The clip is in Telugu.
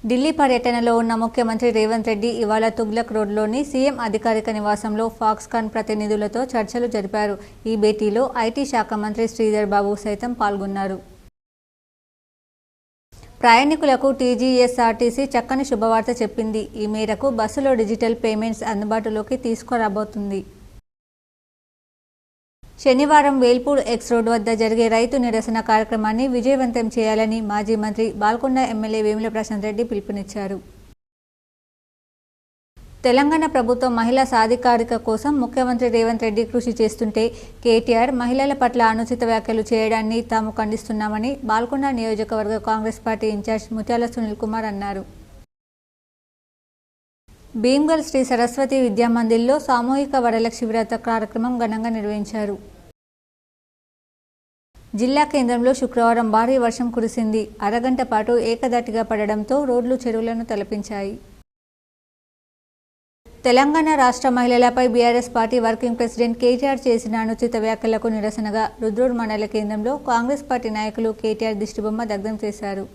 ఢిల్లీ పర్యటనలో ఉన్న ముఖ్యమంత్రి రేవంత్ రెడ్డి ఇవాళ తుగ్లక్ రోడ్లోని సీఎం అధికారిక నివాసంలో ఫాక్స్కాన్ ప్రతినిధులతో చర్చలు జరిపారు. ఈ భేటీలో ఐటీ శాఖ మంత్రి శ్రీధర్ బాబు సైతం పాల్గొన్నారు. ప్రయాణికులకు టీజీఎస్ఆర్టీసీ చక్కని శుభవార్త చెప్పింది. ఈ మేరకు బస్సులో డిజిటల్ పేమెంట్స్ అందుబాటులోకి తీసుకురాబోతుంది. శనివారం వేల్పూర్ ఎక్స్ రోడ్ వద్ద జరిగే రైతు నిరసన కార్యక్రమాన్ని విజయవంతం చేయాలని మాజీ మంత్రి బాల్కొండ ఎమ్మెల్యే వేముల ప్రశాంత్ రెడ్డి పిలుపునిచ్చారు. తెలంగాణ ప్రభుత్వం మహిళా సాధికారిక కోసం ముఖ్యమంత్రి రేవంత్ రెడ్డి కృషి చేస్తుంటే కేటీఆర్ మహిళల పట్ల అనుచిత వ్యాఖ్యలు చేయడాన్ని తాము ఖండిస్తున్నామని బాల్కొండ నియోజకవర్గ కాంగ్రెస్ పార్టీ ఇన్ఛార్జ్ ముత్యాల సునీల్ కుమార్ అన్నారు. భీమ్గల్ శ్రీ సరస్వతి విద్యామందిర్లో సామూహిక వరలక్ష్మి వ్రత కార్యక్రమం ఘనంగా నిర్వహించారు. జిల్లా కేంద్రంలో శుక్రవారం భారీ వర్షం కురిసింది. అరగంట పాటు ఏకధాటిగా పడడంతో రోడ్లు చెరువులను తలపించాయి. తెలంగాణ రాష్ట్ర మహిళలపై BRS party working president KTR చేసిన అనుచిత వ్యాఖ్యలకు నిరసనగా రుద్రూర్ మండల కేంద్రంలో కాంగ్రెస్ పార్టీ నాయకులు కేటీఆర్ దిష్టిబొమ్మ దగ్ధం చేశారు.